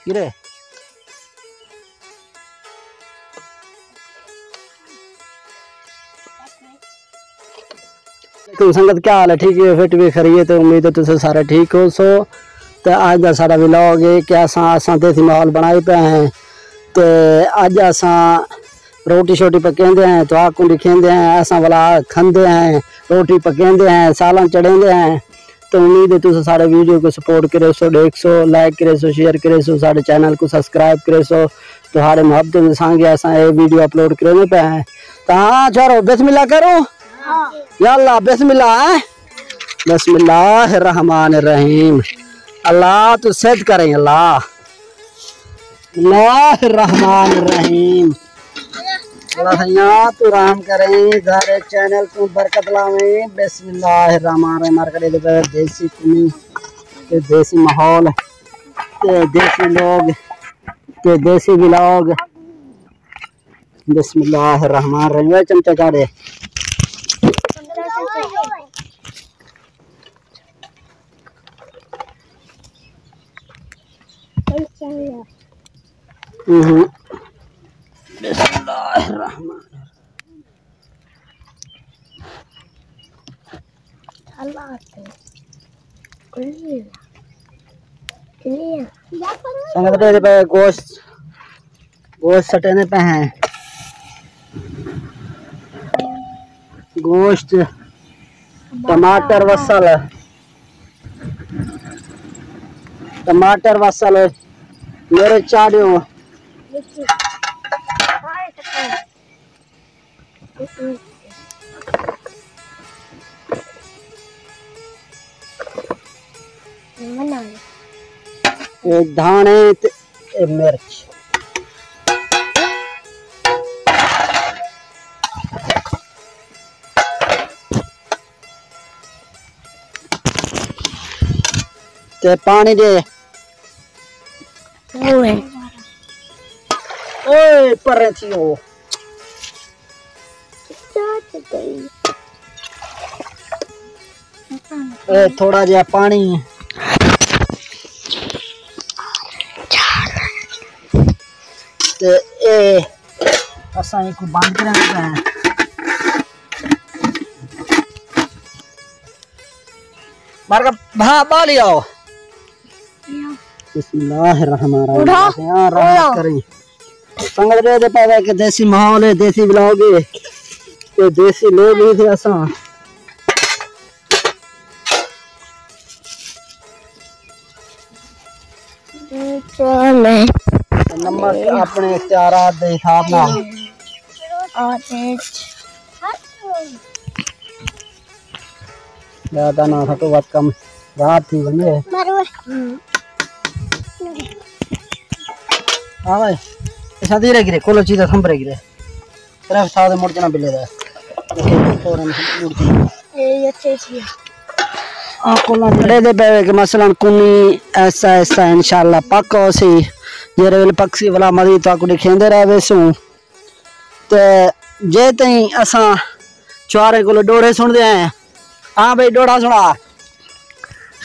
गिरे तुम संगत क्या हाल है? ठीक है, फिट भी खरी है तो उम्मीद है तुम सारे ठीक हो। सो तो अज का सारा व्लॉग है कि असा देसी माहौल बनाए पे हैं। तो अज असा रोटी शोटी पकेंदे हैं तो आग कुंडी खेंदे हैं, असा वाला खंदे हैं, रोटी पकेंदे हैं, सालन चढ़ेंदे हैं। तो उम्मीद है तुम सारे वीडियो को सपोर्ट करे सो, देख सो, लाइक करे सो, शेयर करे सो, सारे चैनल को सब्सक्राइब करे सो। तो हमारे मोहब्बत संगे असा ये वीडियो अपलोड करने पे हैं। तो हाँ छोरो बिस्मिल्लाह करो। यल्ला बिस्मिल्लाह। बिस्मिल्लाहिर्रहमानिर्रहीम। अल्लाह तो सेद करें। अल्लाह रहमानिर्रहीम। अल्लाह तो राम करें, सारे चैनल को बरकत लावें। बिस्मिल्लाहिर्रहमानिर्रहीम। मार्केट दे देसी कुनी के देसी माहौल के देसी लोग के देसी व्लॉग। बिस्मिल्लाहिर्रहमानिर्रहीम। चमचा चाड़े संगत पे गोश्त सटेने पे हैं। गोश्त टमाटर वसल मेरे चाड़ियों धाने मिर्च ते पानी दे। ओए पर थियो थोड़ा जा पानी ते ए असा को बंद करना है। मार भा बाली आओ। बिस्मिल्लाहिर्रहमानिर्रहीम। रहमत करें संगत दे पावे के देसी माहौल है, देसी व्लॉग है, तो देसी लोग ही थे असा। नमक अपने इख्तियारात दे हिसाब नाल ज्यादा ना घटो बहुत कम रात थी बने। हाँ भाई ऐसा धीरे गिरे कोलो चीज़ संभरे गिरे तरफ साथ मुड़ जाना बिल्ले दा कोला दे पे के मसलन कुनी ऐसा ऐसा इंशाल्लाह पक्का सी जे रेल पक्षी वाला मरी तो कुड़ी खेंदे रहे वेसू। ते जे तई असा चारे कोलो डोड़े सुनदे हैं। हाँ भाई डोड़ा सुना।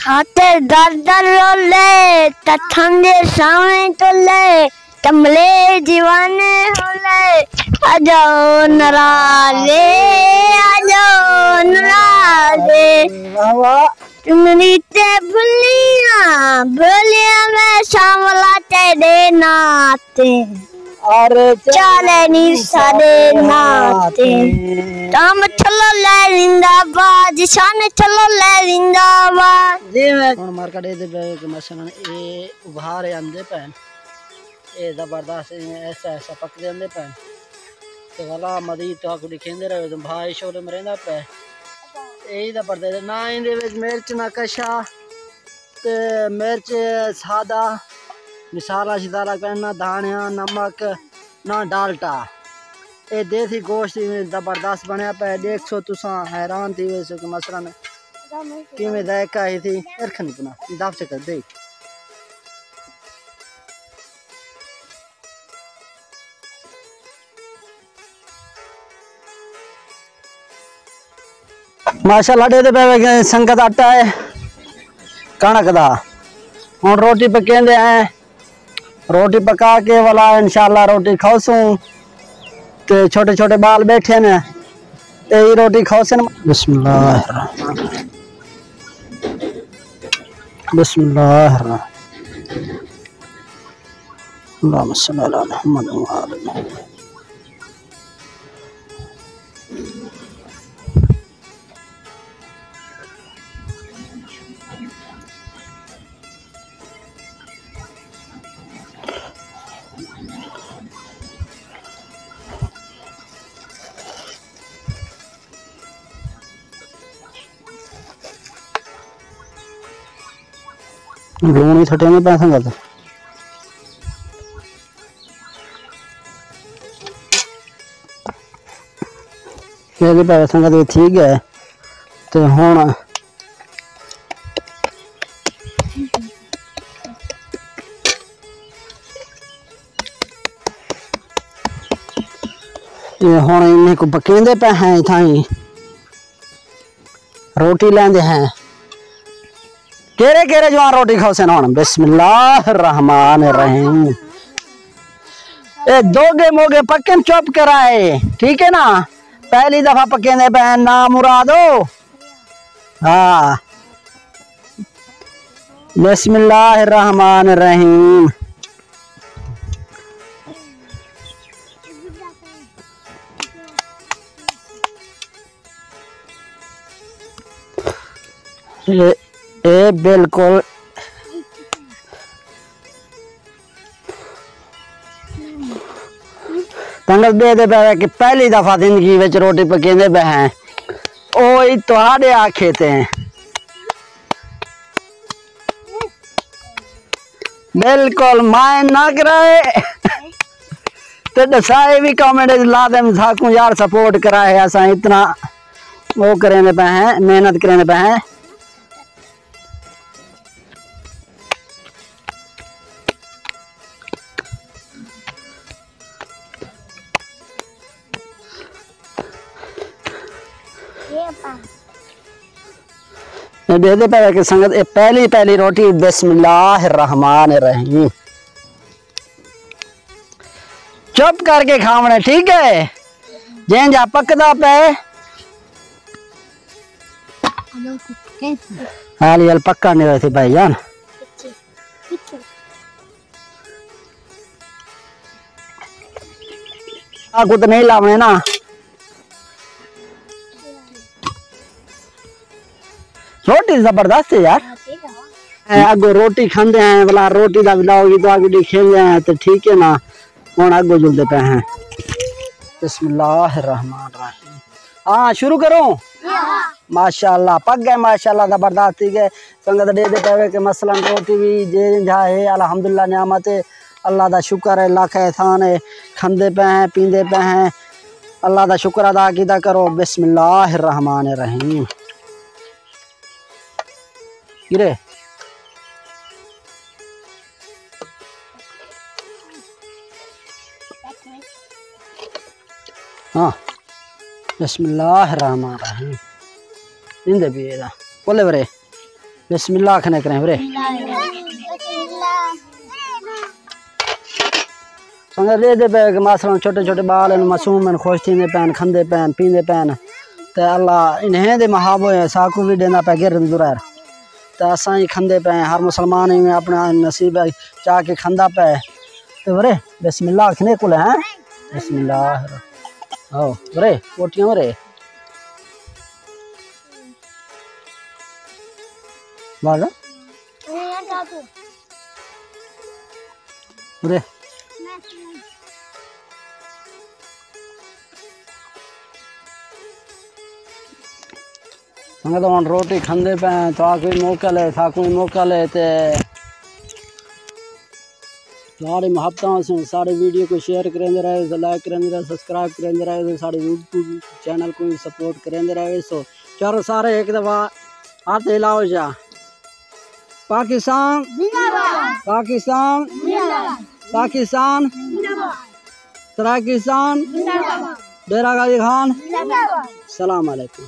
हाथे दर दर रोले ठंडे सावे तोले कमले जीवाने होले आजो नराले चुनरी ते भुलिया में शामला तेरे नाते अरे चले नी सारे नाते तम चलो ले जिंदाबाद शान चलो ले जिंदाबाद। जी मैं मार्केट दे के मसलन ए उभार आंदे पैन ए जबरदस्त ऐसा ऐसा पकड़े आंदे पैन ते वाला मदी तो कुड़ी खेंदे रहे तो भाई शोरे में रहंदा पे ए दा पड़दे ना इंदे विच मिर्च ना कशा ते मिर्च सादा मिसाला शिदाला करना धानिया नमक ना डालटा ए देसी गोश्त जबरदस्त बनया पे। देख सो तुसा हैरान थी वैसे कि मसलन किमें जायका आई थी रखनी पुना दाफ चक्कर दे। माशाल्लाह दे पे संगत आटा है कणक दा हुण रोटी पकेंदे हैं रोटी पका के वाला इंशाल्लाह रोटी खाओसूं ते छोटे छोटे बाल बैठे ने यही रोटी खाओसे। बिस्मिल्लाहिर्रहमानिर्रहीम बिस्मिल्लाहिर्रहमानिर्रहीम अल्लाहुम्मा सल्ली अला मुहम्मद व आले मुहम्मद। लून ही थटे में पैसा करता पैसा करते ठीक है। तो हुण इन्हें को पकेंदे पे हैं इथाई रोटी लेंदे हैं। केरे केरे जवान रोटी खाओ से ना। बिस्मिल्लाहिर्रहमानिर्रहीम। ए दोगे मोगे पक्कन चुप कराए ठीक है ना। पहली दफा पकेंदे बहन ना मुरादो। हाँ बिस्मिल्लाहिर्रहमानिर्रहीम। ए बिल्कुल पंगत दे पे कि पहली दफा जिंदगी में रोटी पकेंदे पे हैं ओ तुहाडे आखे ते बिल्कुल मायन ना कराए तो दसाए भी कमेंट ला दे साकू यार सपोर्ट कराए असा इतना वो करेंदे पे हैं मेहनत करेंदे पे हैं। दे पे कि संगत पहली पहली रोटी बिस्मिल्लाहिर्रहमानिर्रहीम। चुप करके खावने ठीक है। जें जा पकदा पे हाल याल पक्का नहीं रहती भाई जान। आगू तो नहीं लावने ना। रोटी जबरदस्त है यार। अगो रोटी खाते हैं बोला रोटी का बिलाओगी तो आगे खेल हैं तो ठीक है ना। हूँ अगो जुलते पे हैं। बिस्मिल्लाहिर्रहमानिर्रहीम। हाँ शुरू करो। माशाल्लाह पक गए माशाल्लाह जबरदस्त ठीक है। संगत दे पे के मसलन रोटी भी जे जा है अल्हम्दुलिल्लाह नियामत है अल्लाह का शुक्र है लाख एहसान है। खाते पे हैं पींदे पे हैं अल्लाह का शुक्र अदा कीदा करो। बिस्मिल्लाहिर्रहमानिर्रहीम। गिरे हाँ बिस्मिल्लाहिर्रहमानिर्रहीम। इंदे भी ये बोले बरे बिस्मिल्लाह खने करें बरे संग ले दे पे मासलन छोटे छोटे बाल मासूम खुश थी पैन खाते पैन पींदे पैन तो अल्लाह इन्हें दे महाबो है साकू भी देना पे गिर दुरैर तो असा ही खाते पे हर मुसलमान ही अपना नसीब चाह के खांदा पे तो बरे बिस्मिल्लाह खने को हैं। बिस्मिल्लाह आओ बरे रोटियां बरे बागा बरे संगत हम रोटी खाते पे तो कोई मोकल है था कोई मोकल है तो सारी मोहब्बत से सारे वीडियो को शेयर करेंगे रहे तो लाइक करेंगे रहे सब्सक्राइब करेंगे रहे तो सारे यूट्यूब चैनल को सपोर्ट करेंगे रहे। सो चलो सारे एक दफ़ा हाथ हिलाओ जा। पाकिस्तान पाकिस्तान पाकिस्तान तराकिस्तान डेरा गाजी खान सलाम अलैकुम।